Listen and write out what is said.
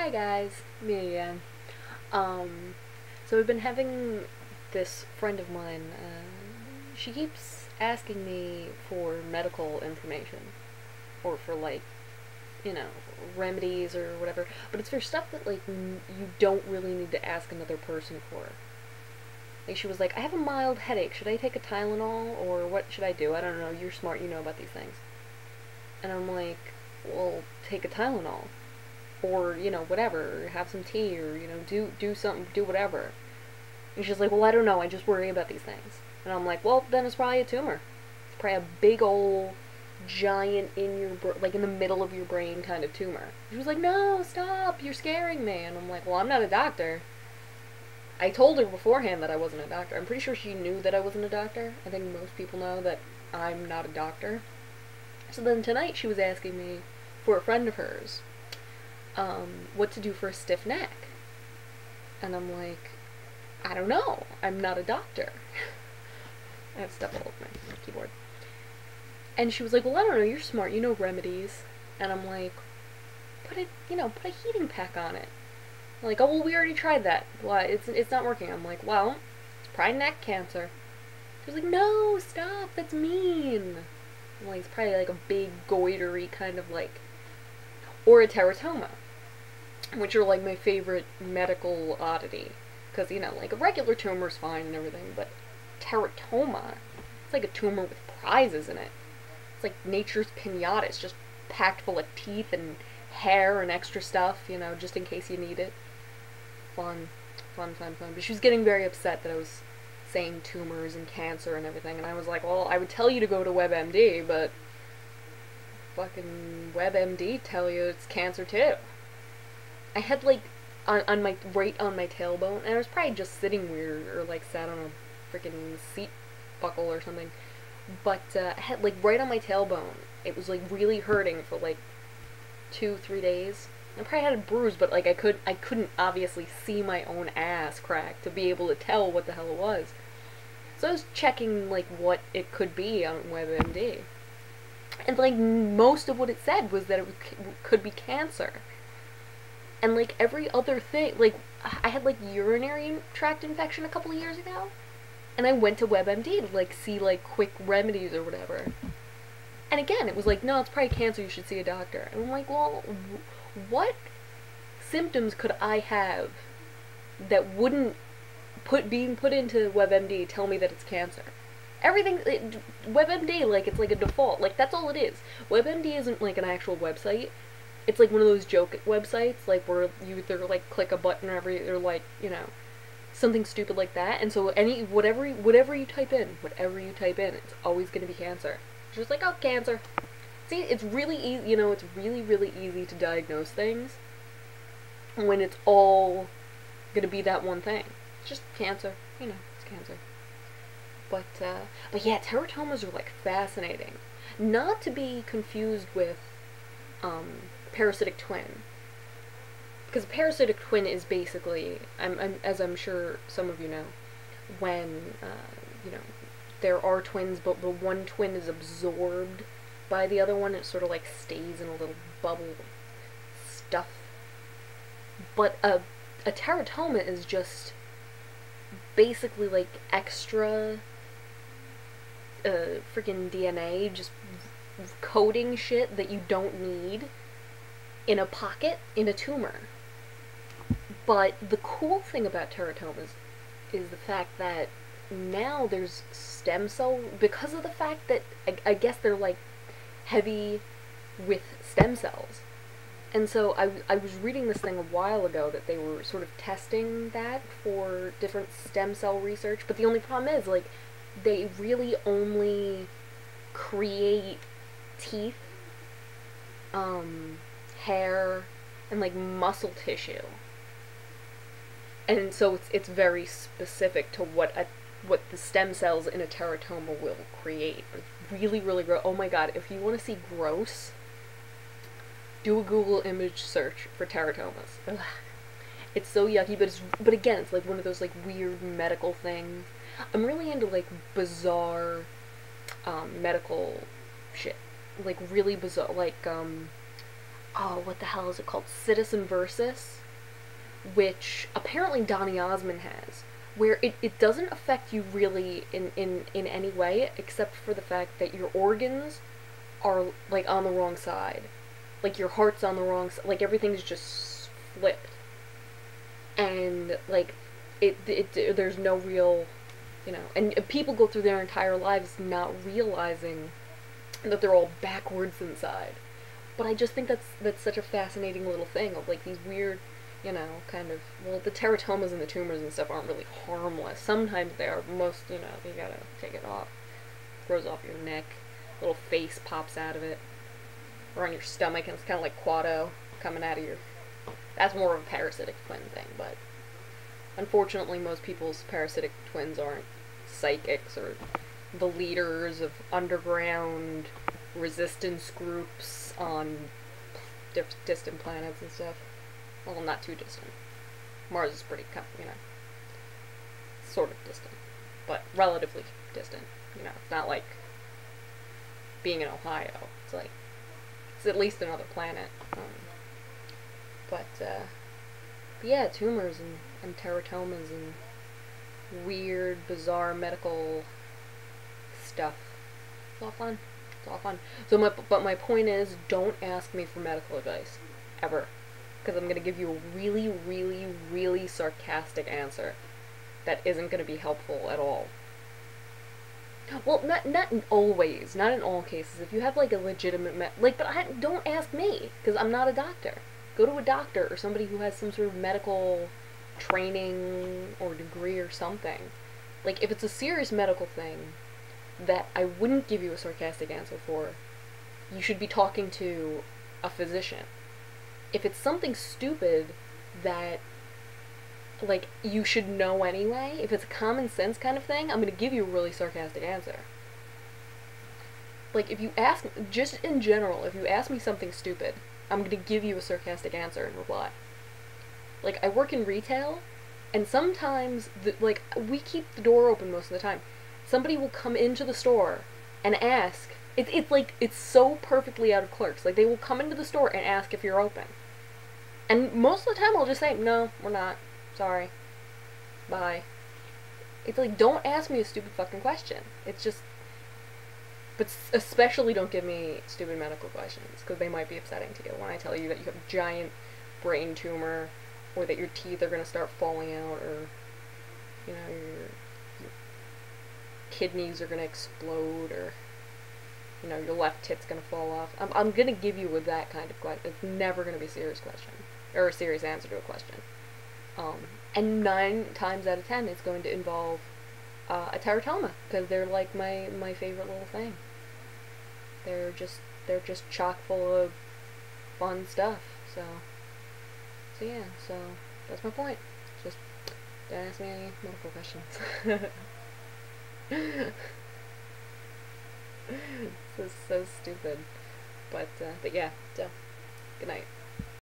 Hi guys, me again. So we've been having this friend of mine, she keeps asking me for medical information. Or for like, you know, remedies or whatever. But it's for stuff that like, you don't really need to ask another person for. Like she was like, I have a mild headache, should I take a Tylenol? Or what should I do? I don't know, you're smart, you know about these things. And I'm like, well, take a Tylenol. Or, you know, whatever, have some tea, or, you know, do something, do whatever. And she's like, well, I don't know, I just worry about these things. And I'm like, well, then it's probably a tumor. It's probably a big old, giant in your, like in the middle of your brain kind of tumor. She was like, no, stop, you're scaring me. And I'm like, well, I'm not a doctor. I told her beforehand that I wasn't a doctor. I'm pretty sure she knew that I wasn't a doctor. I think most people know that I'm not a doctor. So then tonight she was asking me for a friend of hers what to do for a stiff neck. And I'm like, I don't know. I'm not a doctor. I have stuff all over my keyboard. And she was like, well, I don't know. You're smart. You know remedies. And I'm like, put a heating pack on it. I'm like, oh, well, we already tried that. Well, it's not working. I'm like, well, it's probably neck cancer. She was like, no, stop. That's mean. I'm like, it's probably like a big goitery kind of like, or a teratoma, which are like my favorite medical oddity. Because, you know, like a regular tumor's fine and everything, but teratoma, it's like a tumor with prizes in it. It's like nature's pinata. It's just packed full of teeth and hair and extra stuff, you know, just in case you need it. Fun. But she was getting very upset that I was saying tumors and cancer and everything, and I was like, well, I would tell you to go to WebMD, but fucking WebMD tell you it's cancer too. I had like on my right on my tailbone, and I was probably just sitting weird or like sat on a freaking seat buckle or something. But I had like right on my tailbone. It was like really hurting for like 2-3 days. I probably had a bruise, but like I couldn't obviously see my own ass crack to be able to tell what the hell it was. So I was checking like what it could be on WebMD, and like most of what it said was that it could be cancer. And like every other thing, like I had like urinary tract infection a couple of years ago, and I went to WebMD to like see like quick remedies or whatever. And again, it was like, no, it's probably cancer, you should see a doctor. And I'm like, well, what symptoms could I have that wouldn't being put into WebMD tell me that it's cancer? Everything, WebMD, like, it's like a default. Like, that's all it is. WebMD isn't like an actual website. It's like one of those joke websites, like, where you either, like, click a button or like, you know, something stupid like that. And so whatever you type in, it's always going to be cancer. It's just like, oh, cancer. See, it's really easy, you know, it's really, really easy to diagnose things when it's all gonna be that one thing. It's just cancer, you know, it's cancer. But yeah, teratomas are, like, fascinating. Not to be confused with, parasitic twin. Because a parasitic twin is basically, as I'm sure some of you know, when, you know, there are twins, but the one twin is absorbed by the other one. It sort of like stays in a little bubble of stuff. But a teratoma is just basically like extra freaking DNA, just coding shit that you don't need in a pocket in a tumor. But the cool thing about teratomas is the fact that now there's stem cell, because of the fact that I guess they're like heavy with stem cells. And so I was reading this thing a while ago that they were sort of testing that for different stem cell research, but the only problem is, like, they really only create teeth, hair, and like muscle tissue. And so it's very specific to what the stem cells in a teratoma will create. It's really, really gross. Oh my god, if you want to see gross, do a Google image search for teratomas. Ugh. It's so yucky, but again, it's like one of those like weird medical things. I'm really into like bizarre medical shit. Like really bizarre, like oh, what the hell is it called? Citizen Versus, which apparently Donny Osmond has, where it doesn't affect you really in any way, except for the fact that your organs are, like, on the wrong side. Like, your heart's on the wrong side. Like, everything's just flipped. And, like, there's no real, and people go through their entire lives not realizing that they're all backwards inside. But I just think that's such a fascinating little thing of, like, these weird, kind of, well, the teratomas and the tumors and stuff aren't really harmless. Sometimes they are. Most, you gotta take it off. Grows off your neck. Little face pops out of it. Or on your stomach, and it's kind of like Quado coming out of your... That's more of a parasitic twin thing, but unfortunately most people's parasitic twins aren't psychics or the leaders of underground resistance groups on distant planets and stuff. Well, not too distant. Mars is pretty, sort of distant, but relatively distant. It's not like being in Ohio. It's like, it's at least another planet. But yeah, tumors and teratomas and weird, bizarre medical stuff. It's all fun. It's all fun. But my point is, don't ask me for medical advice. Ever. Because I'm going to give you a really, really, really sarcastic answer that isn't going to be helpful at all. Well, not always. Not in all cases. If you have, like, a legitimate... but don't ask me, because I'm not a doctor. Go to a doctor or somebody who has some sort of medical training or degree or something. Like, if it's a serious medical thing that I wouldn't give you a sarcastic answer for, you should be talking to a physician. If it's something stupid that, like, you should know anyway, if it's a common sense kind of thing, I'm going to give you a really sarcastic answer. Like, if you ask, just in general, if you ask me something stupid, I'm going to give you a sarcastic answer in reply. Like, I work in retail, and sometimes, we keep the door open most of the time. Somebody will come into the store and ask, it's so perfectly out of Clerks. Like, they will come into the store and ask if you're open. And most of the time I'll just say, no, we're not. Sorry. Bye. It's like, don't ask me a stupid fucking question. It's just... But especially don't give me stupid medical questions, because they might be upsetting to you when I tell you that you have a giant brain tumor, or that your teeth are going to start falling out, or, your kidneys are going to explode, or, your left tit's going to fall off. I'm going to give you with that kind of question. It's never going to be a serious question, or a serious answer to a question. And 9 times out of 10 it's going to involve a teratoma, because they're like my favorite little thing. They're just chock full of fun stuff. So yeah, so that's my point. Just don't ask me any medical questions. This is so stupid. But yeah, so good night.